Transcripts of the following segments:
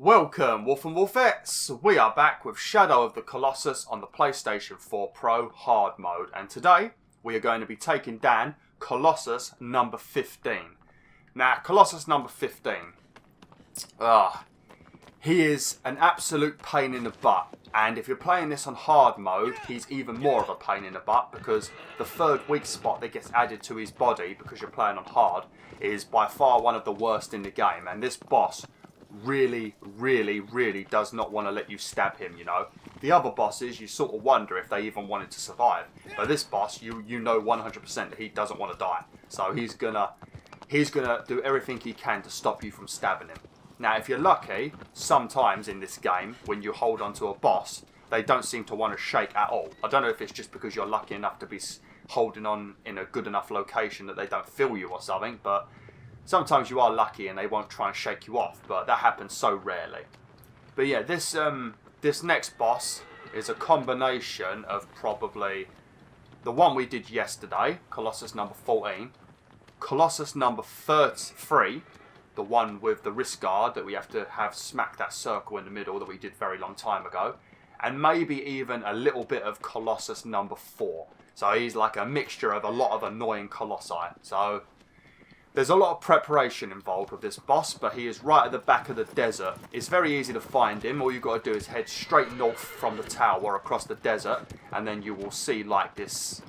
Welcome, Wolf and Wolfettes! We are back with Shadow of the Colossus on the PlayStation 4 Pro Hard Mode, and today we are going to be taking down Colossus number 15. Now, Colossus number 15. He is an absolute pain in the butt, and if you're playing this on Hard Mode, he's even more of a pain in the butt because the third weak spot that gets added to his body because you're playing on Hard is by far one of the worst in the game, and this boss really does not want to let you stab him, you know. The other bosses, you sort of wonder if they even wanted to survive. But this boss, you know 100% that he doesn't want to die. So he's gonna do everything he can to stop you from stabbing him. Now, if you're lucky, sometimes in this game, when you hold onto a boss, they don't seem to want to shake at all. I don't know if it's just because you're lucky enough to be holding on in a good enough location that they don't feel you or something, but sometimes you are lucky and they won't try and shake you off, but that happens so rarely. But yeah, this next boss is a combination of probably the one we did yesterday, Colossus number 14, Colossus number 33, the one with the wrist guard that we have to have smack that circle in the middle that we did very long time ago, and maybe even a little bit of Colossus number 4. So he's like a mixture of a lot of annoying Colossi. So there's a lot of preparation involved with this boss, but he is right at the back of the desert. It's very easy to find him. All you've got to do is head straight north from the tower across the desert, and then you will see like this,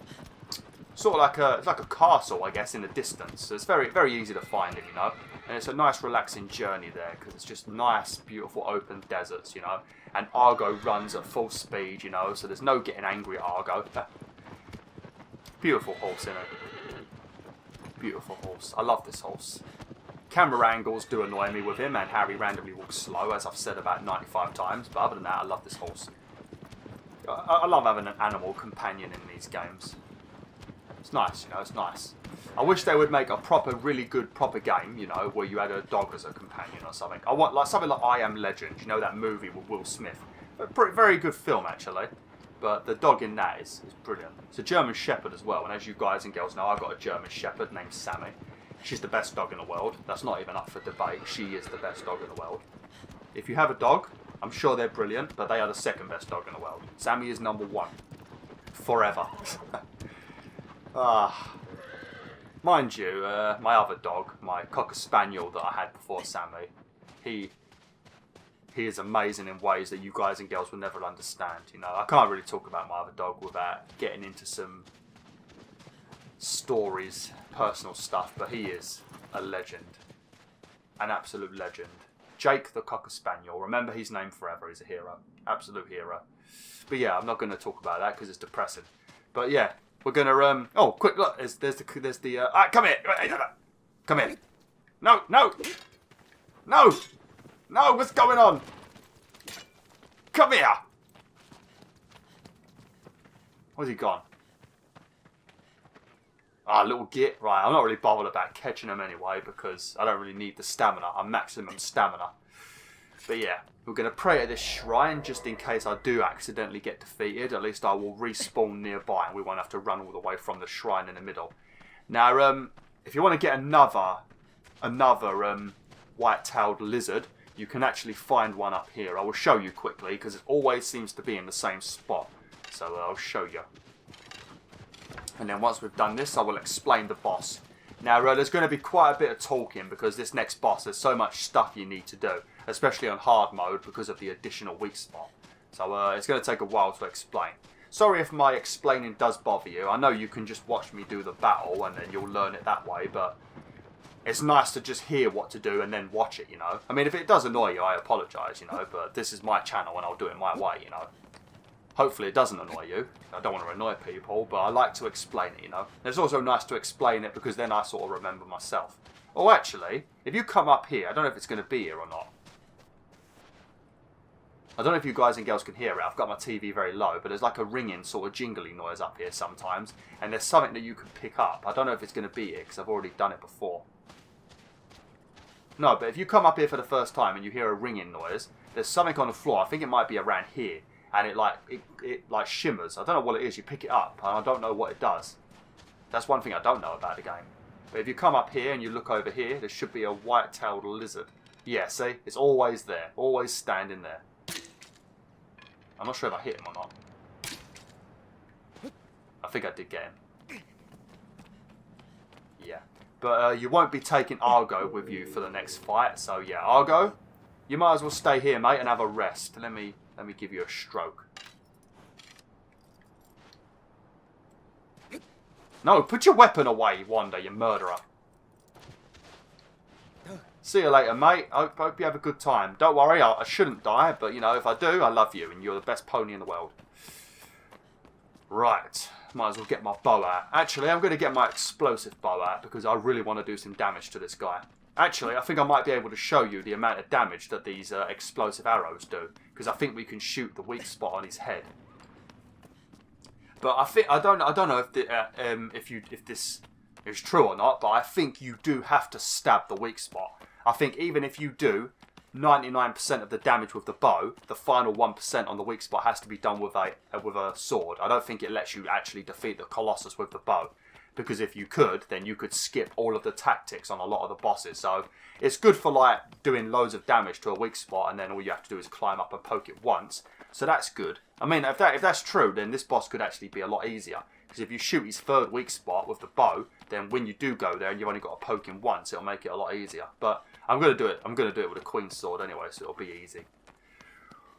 sort of like a castle, I guess, in the distance. So it's very easy to find him, you know. And it's a nice relaxing journey there, because it's just nice, beautiful open deserts, you know. And Argo runs at full speed, you know, so there's no getting angry at Argo. Beautiful horse, isn't it? Beautiful horse. I love this horse. Camera angles do annoy me with him, and how he randomly walks slow, as I've said about 95 times. But other than that, I love this horse. I love having an animal companion in these games. It's nice, you know, it's nice. I wish they would make a really good game, you know, where you had a dog as a companion or something. I want something like I Am Legend, you know, that movie with Will Smith. Very good film, actually. But the dog in that is brilliant. It's a German Shepherd as well, and as you guys and girls know, I've got a German Shepherd named Sammy. She's the best dog in the world. That's not even up for debate. She is the best dog in the world. If you have a dog, I'm sure they're brilliant, but they are the second best dog in the world. Sammy is number 1. Forever. Mind you, my other dog, my Cocker Spaniel that I had before Sammy, he is amazing in ways that you guys and girls will never understand. You know, I can't really talk about my other dog without getting into some stories, personal stuff, but he is a legend. An absolute legend. Jake the Cocker Spaniel. Remember his name forever. He's a hero. Absolute hero. But yeah, I'm not going to talk about that because it's depressing. But yeah, we're going to... oh, quick look. There's the... come here. Come here. No. No, what's going on? Come here! Where's he gone? Little git. Right, I'm not really bothered about catching him anyway because I don't really need the stamina. I'm maximum stamina. But yeah, we're going to pray at this shrine just in case I do accidentally get defeated. At least I will respawn nearby and we won't have to run all the way from the shrine in the middle. Now, if you want to get another white-tailed lizard, you can actually find one up here. I will show you quickly because it always seems to be in the same spot. So I'll show you. And then once we've done this, I will explain the boss. Now there's going to be quite a bit of talking because this next boss, there's so much stuff you need to do. Especially on hard mode because of the additional weak spot. So it's going to take a while to explain. Sorry if my explaining does bother you. I know you can just watch me do the battle and then you'll learn it that way, but it's nice to just hear what to do and then watch it, you know. I mean, if it does annoy you, I apologise, you know, but this is my channel and I'll do it my way, you know. Hopefully it doesn't annoy you. I don't want to annoy people, but I like to explain it, you know. It's also nice to explain it because then I sort of remember myself. Oh, actually, if you come up here, I don't know if it's going to be here or not. I don't know if you guys and girls can hear it. I've got my TV very low, but there's like a ringing sort of jingly noise up here sometimes. And there's something that you can pick up. I don't know if it's going to be here because I've already done it before. No, but if you come up here for the first time and you hear a ringing noise, there's something on the floor. I think it might be around here. And it like shimmers. I don't know what it is. You pick it up and I don't know what it does. That's one thing I don't know about the game. But if you come up here and you look over here, there should be a white-tailed lizard. Yeah, see? It's always there. Always standing there. I'm not sure if I hit him or not. I think I did get him. Yeah. But you won't be taking Argo with you for the next fight. So yeah, Argo, you might as well stay here, mate, and have a rest. Let me give you a stroke. No, put your weapon away, Wanda, you murderer. See you later, mate. Hope you have a good time. Don't worry, I shouldn't die, but, you know, if I do, I love you, and you're the best pony in the world. Right. Might as well get my bow out. Actually, I'm going to get my explosive bow out, because I really want to do some damage to this guy. Actually, I think I might be able to show you the amount of damage that these explosive arrows do, because I think we can shoot the weak spot on his head. But I don't know if this is true or not, but I think you do have to stab the weak spot. I think even if you do 99% of the damage with the bow, the final 1% on the weak spot has to be done with a sword. I don't think it lets you actually defeat the Colossus with the bow, because if you could, then you could skip all of the tactics on a lot of the bosses. So it's good for like doing loads of damage to a weak spot, and then all you have to do is climb up and poke it once. So that's good. I mean, if that's true, then this boss could actually be a lot easier. Because if you shoot his third weak spot with the bow, then when you do go there and you've only got to poke him once, it'll make it a lot easier. But I'm going to do it. I'm going to do it with a Queen's Sword anyway, so it'll be easy.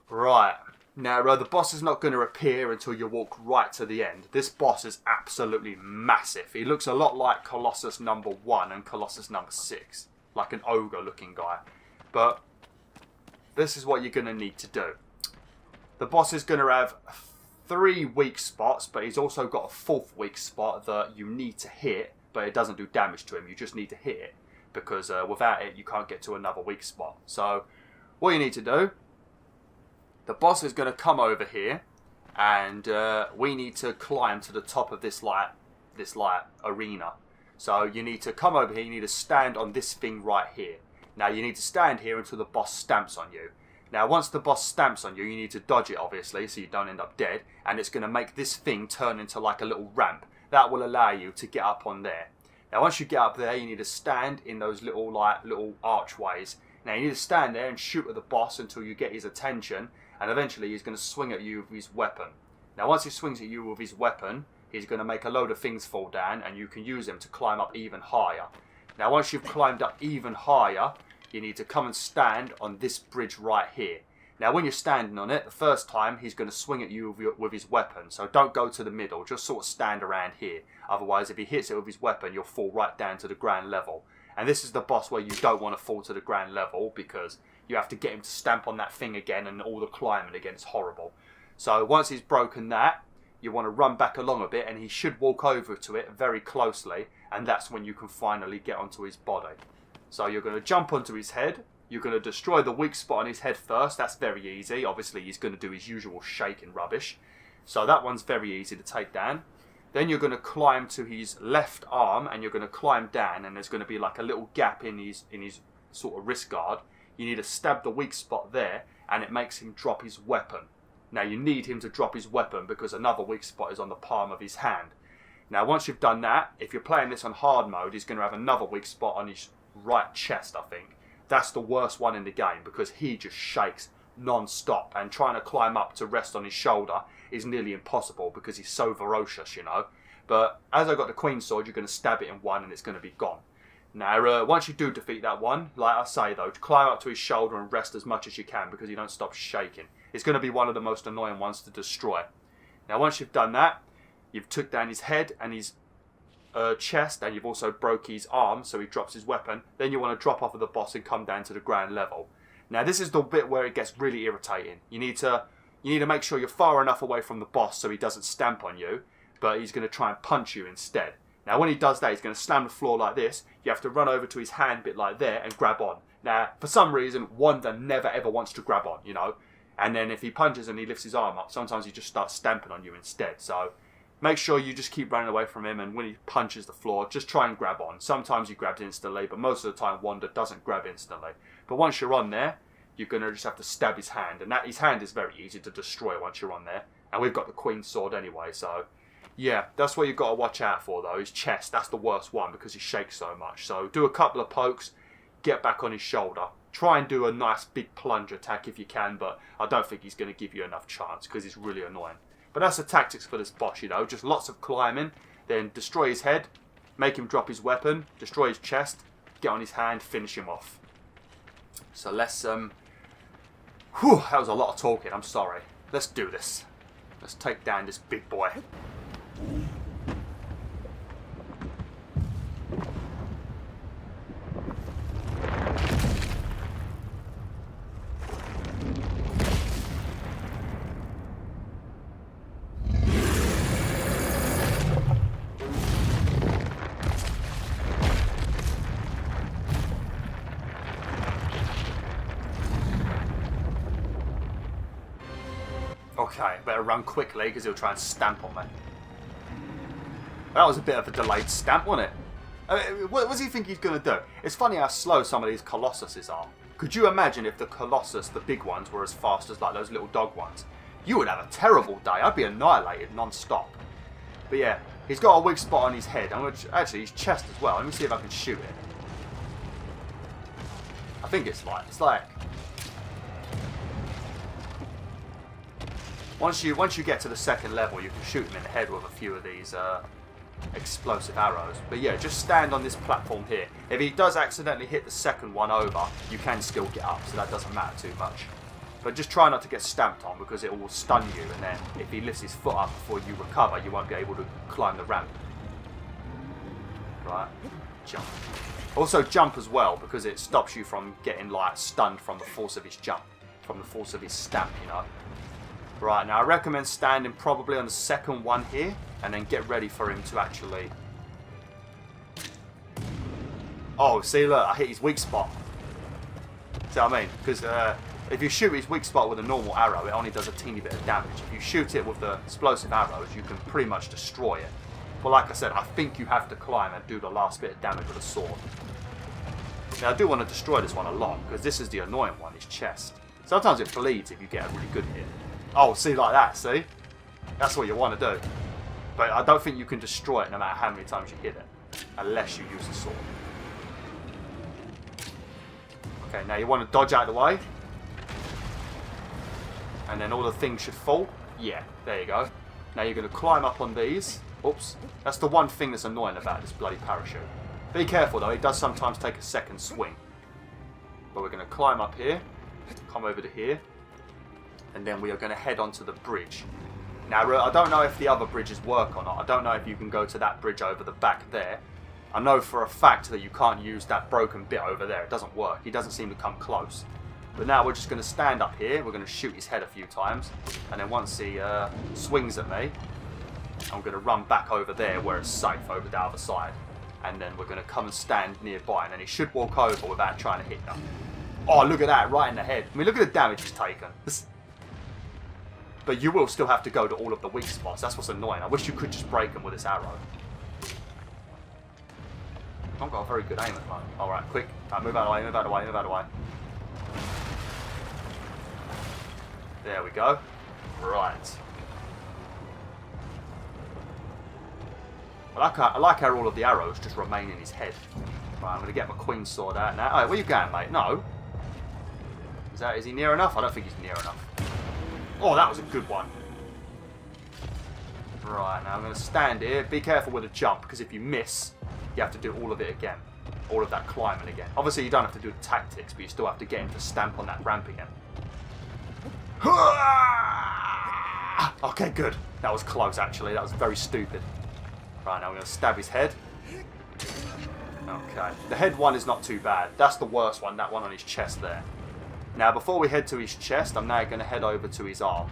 Right. Now, the boss is not going to appear until you walk right to the end. This boss is absolutely massive. He looks a lot like Colossus number 1 and Colossus number 6. Like an ogre-looking guy. But this is what you're going to need to do. The boss is going to have 3 weak spots, but he's also got a 4th weak spot that you need to hit, but it doesn't do damage to him. You just need to hit it, because without it, you can't get to another weak spot. So, what you need to do, the boss is going to come over here, and we need to climb to the top of this arena. So, you need to come over here, you need to stand on this thing right here. Now, you need to stand here until the boss stamps on you. Now, once the boss stamps on you, you need to dodge it, obviously, so you don't end up dead. And it's going to make this thing turn into like a little ramp. That will allow you to get up on there. Now, once you get up there, you need to stand in those little archways. Now, you need to stand there and shoot at the boss until you get his attention. And eventually, he's going to swing at you with his weapon. Now, once he swings at you with his weapon, he's going to make a load of things fall down. And you can use them to climb up even higher. Now, once you've climbed up even higher, you need to come and stand on this bridge right here. Now, when you're standing on it, the first time, he's going to swing at you with his weapon. So don't go to the middle. Just sort of stand around here. Otherwise, if he hits it with his weapon, you'll fall right down to the ground level. And this is the boss where you don't want to fall to the ground level, because you have to get him to stamp on that thing again, and all the climbing again is horrible. So once he's broken that, you want to run back along a bit, and he should walk over to it very closely. And that's when you can finally get onto his body. So you're going to jump onto his head. You're going to destroy the weak spot on his head first. That's very easy. Obviously, he's going to do his usual shaking rubbish. So that one's very easy to take down. Then you're going to climb to his left arm, and you're going to climb down, and there's going to be like a little gap in his sort of wrist guard. You need to stab the weak spot there, and it makes him drop his weapon. Now, you need him to drop his weapon because another weak spot is on the palm of his hand. Now, once you've done that, if you're playing this on hard mode, he's going to have another weak spot on his right chest, I think. That's the worst one in the game, because he just shakes non-stop, and trying to climb up to rest on his shoulder is nearly impossible because he's so ferocious, you know. But as I got the Queen's Sword, you're going to stab it in one and it's going to be gone. Now, once you do defeat that one, like I say though, climb up to his shoulder and rest as much as you can, because you don't stop shaking. It's going to be one of the most annoying ones to destroy. Now, once you've done that, you've took down his head and his chest, and you've also broke his arm, so he drops his weapon. Then you want to drop off of the boss and come down to the ground level. Now, this is the bit where it gets really irritating. You need to make sure you're far enough away from the boss so he doesn't stamp on you, but he's going to try and punch you instead. Now, when he does that, he's going to slam the floor like this. You have to run over to his hand bit like there and grab on. Now, for some reason, Wanda never ever wants to grab on, you know. And then if he punches and he lifts his arm up, sometimes he just starts stamping on you instead. So make sure you just keep running away from him, and when he punches the floor, just try and grab on. Sometimes he grabs instantly, but most of the time Wanda doesn't grab instantly. But once you're on there, you're going to just have to stab his hand. And his hand is very easy to destroy once you're on there. And we've got the Queen's Sword anyway, so yeah, that's what you've got to watch out for though. His chest, that's the worst one because he shakes so much. So do a couple of pokes. get back on his shoulder. Try and do a nice big plunge attack if you can, but I don't think he's going to give you enough chance because he's really annoying. But that's the tactics for this boss, you know, just lots of climbing, then destroy his head, make him drop his weapon, destroy his chest, get on his hand, finish him off. So let's, that was a lot of talking, I'm sorry. Let's do this. Let's take down this big boy. Okay, better run quickly because he'll try and stamp on me. That was a bit of a delayed stamp, wasn't it? I mean, what does he think he's going to do? It's funny how slow some of these Colossuses are. Could you imagine if the Colossus, the big ones, were as fast as like those little dog ones? You would have a terrible day. I'd be annihilated non-stop. But yeah, he's got a weak spot on his head, and actually his chest as well. Let me see if I can shoot it. I think it's like once you get to the second level, you can shoot him in the head with a few of these explosive arrows. But yeah, just stand on this platform here. If he does accidentally hit the second one over, you can still get up, so that doesn't matter too much. But just try not to get stamped on because it will stun you, and then if he lifts his foot up before you recover, you won't be able to climb the ramp. Right, jump. Also jump as well, because it stops you from getting like stunned from the force of his jump, from the force of his stamp, you know. Right, now I recommend standing probably on the second one here, and then get ready for him to actually... Oh, see, look, I hit his weak spot. See what I mean? Because if you shoot his weak spot with a normal arrow, it only does a teeny bit of damage. If you shoot it with the explosive arrows, you can pretty much destroy it. But like I said, I think you have to climb and do the last bit of damage with a sword. Now, I do want to destroy this one a lot, because this is the annoying one, his chest. Sometimes it bleeds if you get a really good hit. Oh, see, like that, see? That's what you want to do. But I don't think you can destroy it no matter how many times you hit it. Unless you use a sword. Okay, now you want to dodge out of the way. And then all the things should fall. Yeah, there you go. Now you're going to climb up on these. Oops. That's the one thing that's annoying about this bloody parachute. Be careful though, it does sometimes take a second swing. But we're going to climb up here. Come over to here. And then we are going to head onto the bridge. Now, I don't know if the other bridges work or not. I don't know if you can go to that bridge over the back there. I know for a fact that you can't use that broken bit over there. It doesn't work. He doesn't seem to come close. But now we're just going to stand up here. We're going to shoot his head a few times. And then once he swings at me, I'm going to run back over there where it's safe, over the other side. And then we're going to come and stand nearby. And then he should walk over without trying to hit them. Oh, look at that, right in the head. I mean, look at the damage he's taken. But you will still have to go to all of the weak spots. That's what's annoying. I wish you could just break them with this arrow. I've got a very good aim at the moment. Alright, quick. Right, move out of the way, move out of the way, move out of the way. There we go. Right. I like how all of the arrows just remain in his head. Right, I'm going to get my queen sword out now. Oh, where you going, mate? No. Is he near enough? I don't think he's near enough. Oh, that was a good one. Right, now I'm going to stand here. Be careful with a jump, because if you miss, you have to do all of it again. All of that climbing again. Obviously, you don't have to do the tactics, but you still have to get him to stamp on that ramp again. Okay, good. That was close, actually. That was very stupid. Right, now I'm going to stab his head. Okay. The head one is not too bad. That's the worst one, that one on his chest there. Now, before we head to his chest, I'm now going to head over to his arm.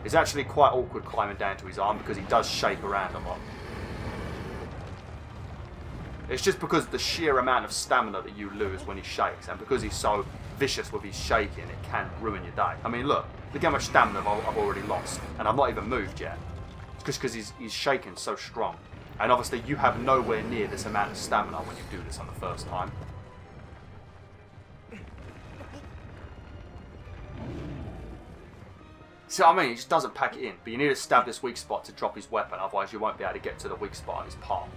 It's actually quite awkward climbing down to his arm because he does shake around a lot. It's just because of the sheer amount of stamina that you lose when he shakes, and because he's so vicious with his shaking, it can ruin your day. I mean, look how much stamina I've already lost, and I've not even moved yet. It's just because he's shaking so strong. And obviously, you have nowhere near this amount of stamina when you do this on the first time. See what I mean? He just doesn't pack it in. But you need to stab this weak spot to drop his weapon, otherwise you won't be able to get to the weak spot on his palm.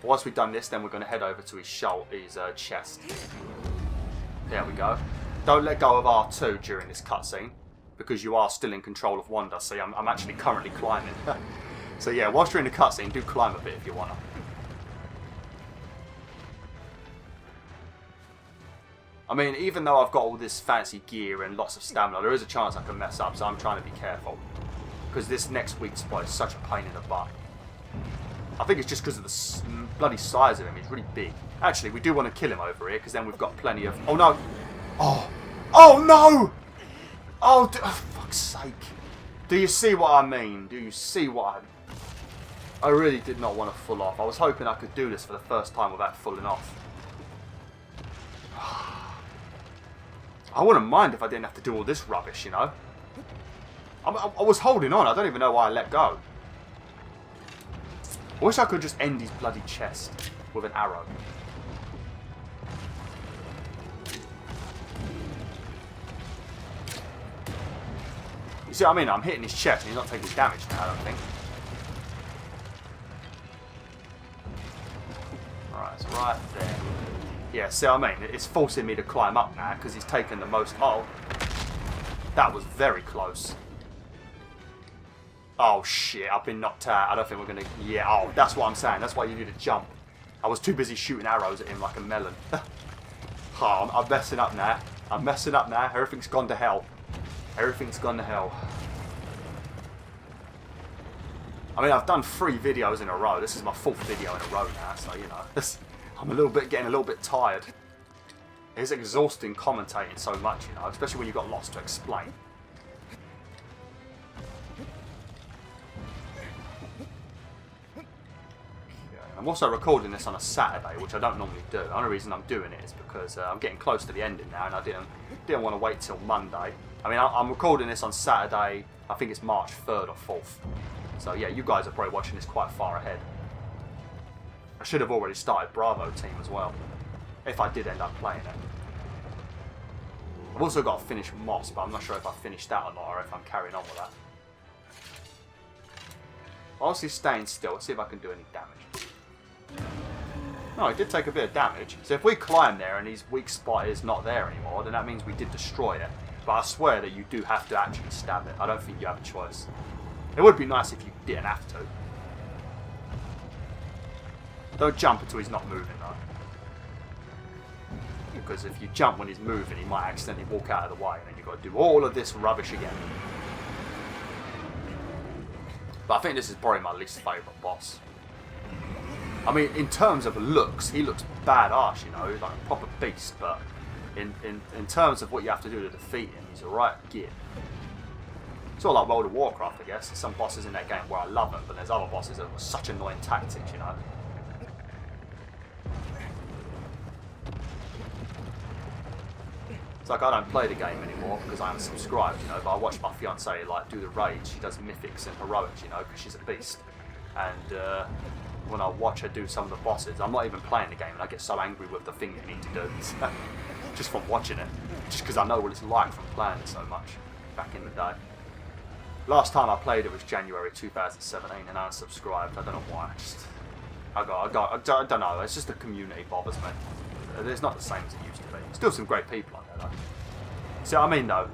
Once we've done this, then we're going to head over to his chest. There we go. Don't let go of R2 during this cutscene, because you are still in control of Wanda. See, I'm actually currently climbing. So yeah, whilst you're in the cutscene, do climb a bit if you want to. I mean, even though I've got all this fancy gear and lots of stamina, there is a chance I can mess up, so I'm trying to be careful. Because this next weak spot is such a pain in the butt. I think it's just because of the bloody size of him. He's really big. Actually, we do want to kill him over here, because then we've got plenty of... Oh, no! Oh! Oh, no! Oh, fuck's sake. Do you see what I mean? Do you see what I really did not want to full off. I was hoping I could do this for the first time without fulling off. I wouldn't mind if I didn't have to do all this rubbish, you know. I was holding on. I don't even know why I let go. I wish I could just end his bloody chest with an arrow. You see what I mean? I'm hitting his chest and he's not taking damage now, I don't think. Alright, it's right there. Yeah, see what I mean? It's forcing me to climb up now because he's taken the most... Oh, that was very close. Oh shit, I've been knocked out. I don't think we're going to... Yeah, oh, that's what I'm saying. That's why you need to jump. I was too busy shooting arrows at him like a melon. Oh, I'm messing up now. I'm messing up now. Everything's gone to hell. Everything's gone to hell. I mean, I've done 3 videos in a row. This is my 4th video in a row now, so, you know. I'm getting a little bit tired. It's exhausting commentating so much, you know, especially when you've got lots to explain. I'm also recording this on a Saturday, which I don't normally do. The only reason I'm doing it is because I'm getting close to the ending now, and I didn't want to wait till Monday. I mean, I'm recording this on Saturday. I think it's March 3rd or 4th. So yeah, you guys are probably watching this quite far ahead. I should have already started Bravo Team as well, if I did end up playing it. I've also got to finish Moss, but I'm not sure if I finished that or not, or if I'm carrying on with that. Honestly, staying still. Let's see if I can do any damage. No, it did take a bit of damage. So if we climb there and his weak spot is not there anymore, then that means we did destroy it. But I swear that you do have to actually stab it. I don't think you have a choice. It would be nice if you didn't have to. Don't jump until he's not moving though. Because if you jump when he's moving, he might accidentally walk out of the way and then you've got to do all of this rubbish again. But I think this is probably my least favourite boss. I mean, in terms of looks, he looks badass, you know, like a proper beast, but in terms of what you have to do to defeat him, he's alright git. It's all like World of Warcraft, I guess. There's some bosses in that game where I love them, but there's other bosses that are such annoying tactics, you know. It's like I don't play the game anymore because I unsubscribed, you know, but I watch my fiancée like do the raids. She does mythics and heroics, you know, because she's a beast. And when I watch her do some of the bosses, I'm not even playing the game and I get so angry with the thing you need to do. Just from watching it. Just because I know what it's like from playing it so much back in the day. Last time I played it was January 2017 and I unsubscribed. I don't know why. I don't know. It's just the community bothers me. It's not the same as it used to be. Still some great people on there though. See what I mean though?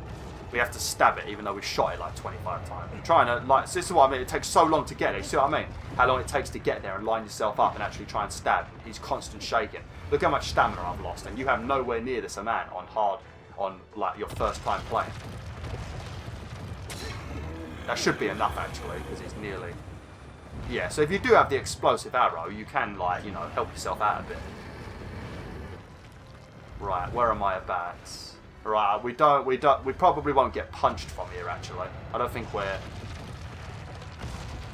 We have to stab it even though we shot it like 25 times. I'm trying to, like, this is what I mean, it takes so long to get there. You see what I mean? How long it takes to get there and line yourself up and actually try and stab. He's constant shaking. Look how much stamina I've lost and you have nowhere near this amount on like your first time playing. That should be enough actually, because it's nearly... Yeah, so if you do have the explosive arrow, you can, like, you know, help yourself out a bit. Right, where am I about? Right, we probably won't get punched from here actually. I don't think we're...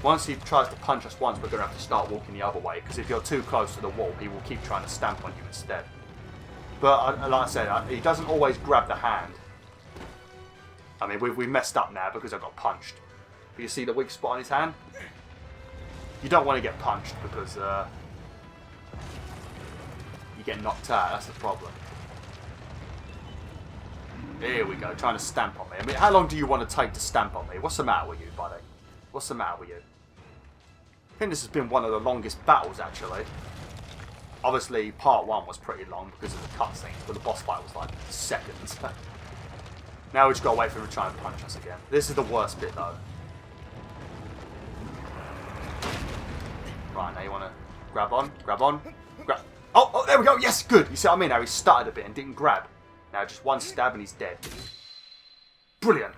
Once he tries to punch us once, we're going to have to start walking the other way, because if you're too close to the wall, he will keep trying to stamp on you instead. But, like I said, he doesn't always grab the hand. I mean, we messed up now because I got punched. But you see the weak spot on his hand? You don't want to get punched because you get knocked out, that's the problem. Here we go, trying to stamp on me. I mean, how long do you want to take to stamp on me? What's the matter with you, buddy? What's the matter with you? I think this has been one of the longest battles, actually. Obviously, part 1 was pretty long because of the cutscenes, but the boss fight was like seconds. Now we just gotta wait for him to try and punch us again. This is the worst bit though. Right, now you wanna grab on, grab. Oh, there we go, yes, good. You see what I mean? Now he stuttered a bit and didn't grab. Now just one stab and he's dead. Brilliant.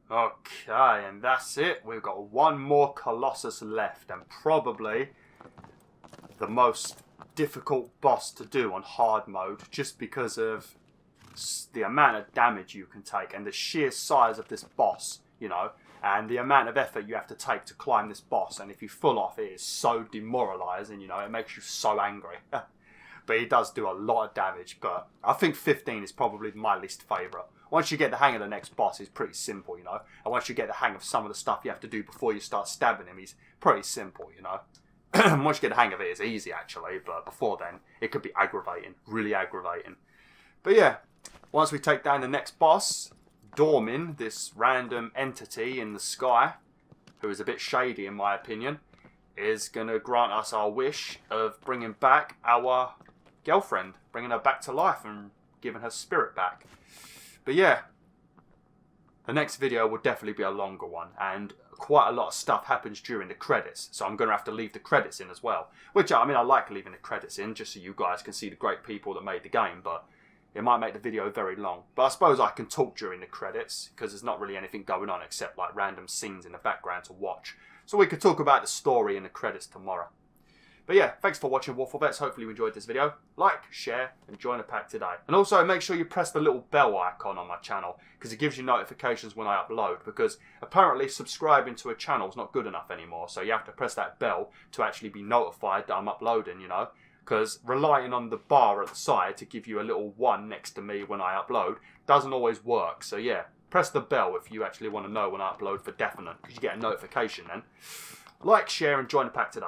Okay, and that's it. We've got one more Colossus left, and probably the most difficult boss to do on hard mode, just because of the amount of damage you can take and the sheer size of this boss, you know, and the amount of effort you have to take to climb this boss. And if you fall off, it is so demoralising, you know, it makes you so angry. But he does do a lot of damage, but I think 15 is probably my least favourite. Once you get the hang of the next boss, it's pretty simple, you know. And once you get the hang of some of the stuff you have to do before you start stabbing him, he's pretty simple, you know. Once you get the hang of it, it's easy, actually. But before then, it could be aggravating, really aggravating. But yeah, once we take down the next boss, Dormin, this random entity in the sky, who is a bit shady in my opinion, is going to grant us our wish of bringing back our girlfriend, bringing her back to life and giving her spirit back. But yeah, the next video will definitely be a longer one, and quite a lot of stuff happens during the credits, so I'm going to have to leave the credits in as well. Which, I mean, I like leaving the credits in, just so you guys can see the great people that made the game, but it might make the video very long. But I suppose I can talk during the credits, because there's not really anything going on except like random scenes in the background to watch. So we could talk about the story in the credits tomorrow. But yeah, thanks for watching WolfTheWolf. Hopefully you enjoyed this video. Like, share, and join the pack today. And also make sure you press the little bell icon on my channel, because it gives you notifications when I upload. Because apparently subscribing to a channel is not good enough anymore. So you have to press that bell to actually be notified that I'm uploading, you know. Because relying on the bar at the side to give you a little 1 next to me when I upload doesn't always work. So yeah, press the bell if you actually want to know when I upload for definite, because you get a notification then. Like, share, and join the pack today.